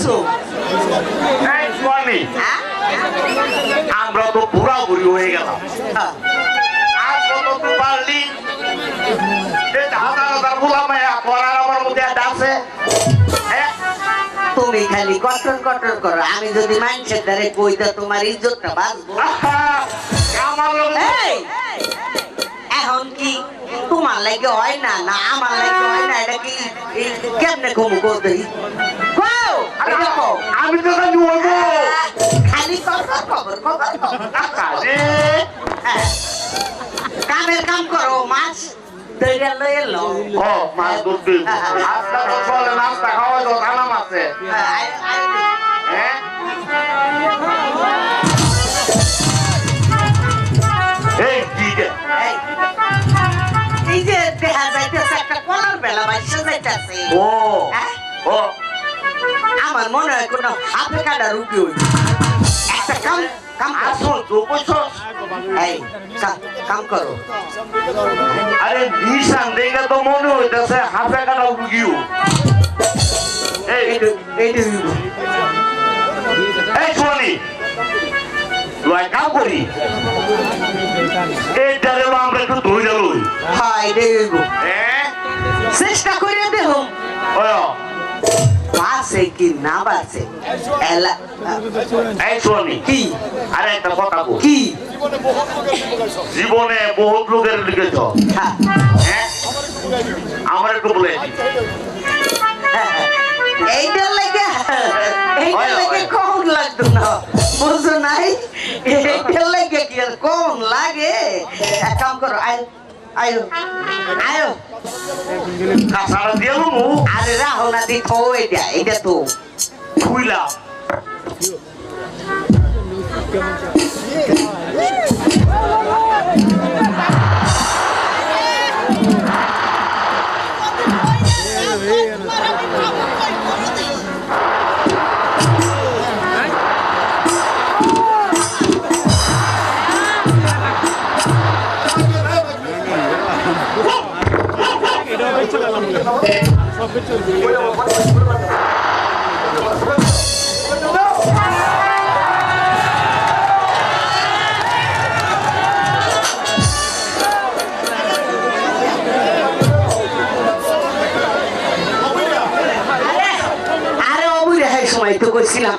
করছো আমরা তো পুরাপুরি হয়ে গেলাম আর কত পারলি হাজার হাজার বুলামায়া করার আমার মধ্যে একটা আছে তুমি খালি কটন কটন করো আমি যদি মানুষের দ্বারে কই তা তোমার ইজ্জতটা বাঁচবো আমার এখন কি তোমার লাগে হয় না না আমার লাগে হয় না এটা কি কেমনে ঘুমু করতে আমি তো জানি বলবো খালি খবর কামের কাম করো মাছ ধরে লয়ে লো ও মাছ ধরতে আজটা তো চলে নাস্তা খাওয়া তো খানাম আছে হ্যাঁ এই কি রে এই যে দেখা যাইতেছে একটা কলার বেলা বাইসে যাইতেছে ও ও আমার মনে হয় কোনো হাতে কাটা রুগী হইছে একটা কাম কাম আসল তো বুঝছস এই কাম করো আরে নিশান দেখে তো মনে হইতেছে হাতে কাটা রুগীও এই এই শুনি তুই কাম করি এই ডালে আমরা একটু ধরে গেল হাই দেবো হ্যাঁ চেষ্টা করে দেখো ওই বাসে কি না বাসে এলা এই শুনি কি আরে একটা কথা বল কি জীবনে বহুত লোকের লিখেছ হ্যাঁ আমার একটু বলে এইটার লাগে কম লাগতো না বুঝো নাই এইটার লাগে কি আর কম লাগে এক কাম করো আয় আয়ো আয়ো কাঁচাটা দিয়ে মু আরে রাহো না দেখো এটা তো খুইলা সময় তো করছিলাম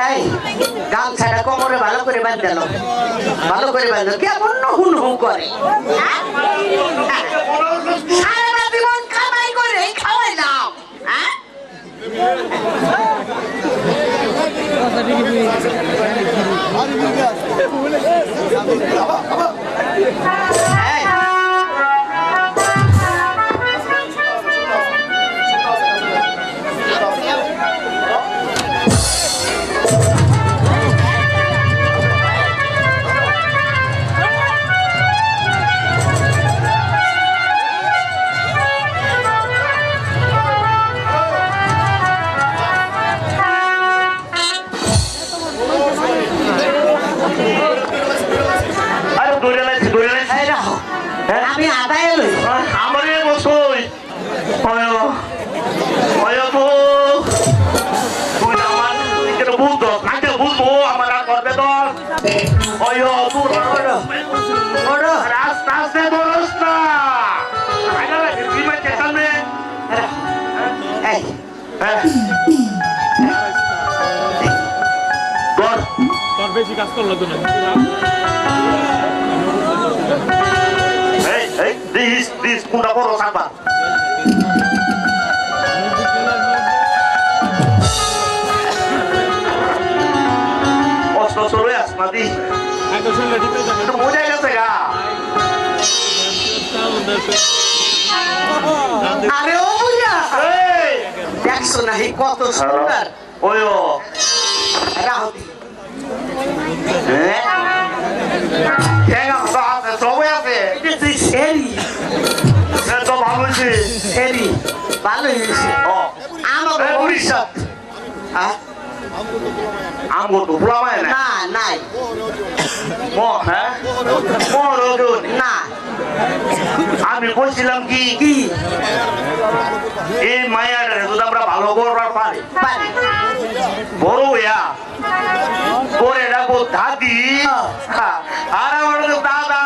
এই গামছাটা কোমরে ভালো করে বাঁধালো ভালো করে বাঁধালো কেমন হুন হু করে সারা জীবন কামাই করে খাওয়াইলাম আমি আদায় লই আমার বসই তুই আমার বুঝতো নাকে বুঝবো আমার আর করবে তো রাস্তা আস্তে বলস না তোর বেশি কাজ করলো তো না This kuna boro sapa. Osto solo es mati. Ako solo dito sa. Tu mo jai gase ga. আরে ও বুঝা Hey! দেখছো না এই কত সুন্দর Oyo. রাহতি Kenga sa so we ase. তুই সেরি তো ভালো হইছে। সেরি ভালো হয়েছে ও আমার ভবিষ্যৎ আমগো তো ভুলা হয় না না নাই মো হ্যাঁ মো রোদ না আমি কইছিলাম কি কি এই মায়াটা যদি আমরা ভালো করবার পারি পারি বড় হইয়া তোর এটা দাদি আর আমার দাদা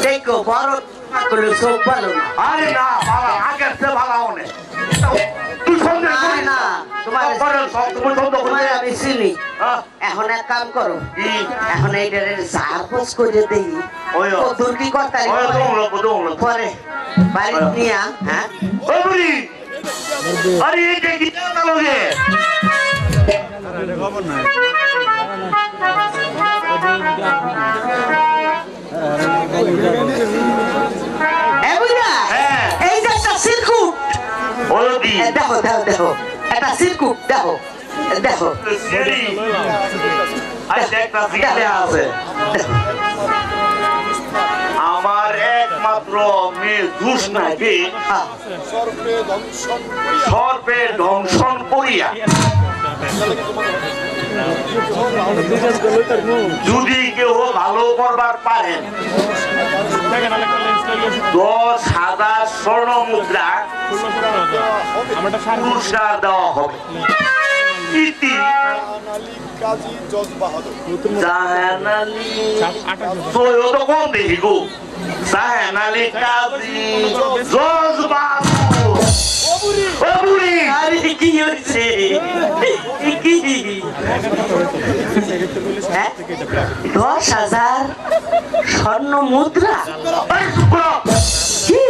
দেখো বড় করলে সব ভালো না আরে না ভালো আগের চেয়ে ভালো অনেক তুই সন্দেহ না, করিস না, না তোমার- তুমি সন্দেহ করিস তোমার না। আমি চিনি হ্যাঁ? এখন এক কাম করো কি? এখন এইটার সার্পোজ করে দেই ওই ও। কদ্দুর কি করতে ওই দৌড়লো। পরে বাড়ি নিয়া হ্যাঁ ওই বুড়ি, আরে এইটা কি জানো রে? খবর নাই এ বুঝা হ্যাঁ। এই যে একটা সিরকুট ওই দি। দেখো দেখো দেখো একটা সিরকুট দেখো দেখো সিঁড়ি। আরে একটা সিঁড়ি আছে। আমার একমাত্র মেয়ে দুষ নাকি হ্যাঁ, সর্বে ধ্বংসন করিয়া যদি কেউ ভালো করবার পারেন দেখেন আরেকটা লেন্স লাগিয়ে 10,000 স্বর্ণ মুদ্রা আমারটা সার পুরস্কার দেওয়া হবে ইতি কাজী জজ বাহাদুর জাহান আলী 28 তো ও তো কম দেখি গো জাহান আলী কাজী জজ বাহাদুর ও বুড়ি আরে কি হয়েছে কি হ্যাঁ? 10,000 স্বর্ণ মুদ্রা এই চুপ করো। কি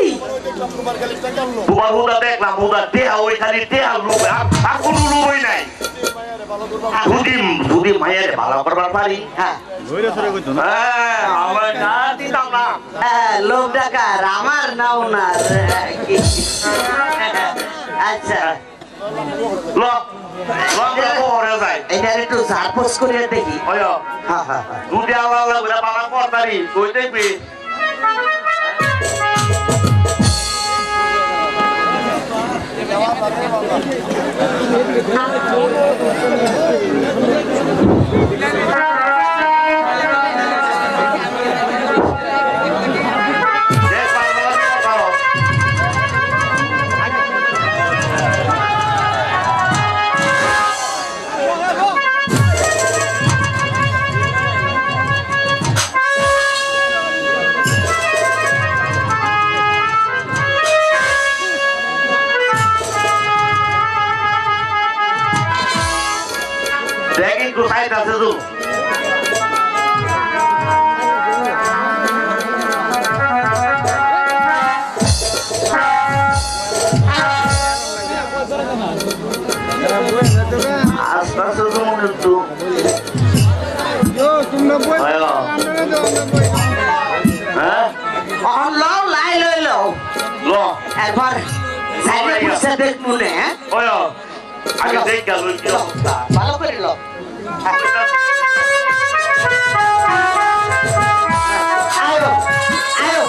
দেখলাম তোমার খালি টাকা আনলো তোমার হুদা দেখলাম হুদা দেহা ওই খালি দেহা লোক আর কোনো লোকই নাই মায়ের ভালো করবা যদি মায়ের ভালো করবার পারি হ্যাঁ হ্যাঁ আমরা না দিতাম না হ্যাঁ, লোক ডাকার আমার নাও না কি? আচ্ছা ল ঘরে যাই এটার একটু সার্পোজ করে দেখি ওই হ্যাঁ হ্যাঁ হ্যাঁ। দুটি আলাদা আলাদা করে পালা করতারি তুই দেখবি দেখ পালা করো দেখ একটু সাইড আছে তো আস্তে আস্তে তো মনে একটু হ্যাঁ অহন লও লাই লই লও ল একবার সাইডে বসে দেখ মনে হ্যাঁ ওই আগে দেখ গেল লও, ভালো করে লও হ্যাঁ। আয়ো আয়ো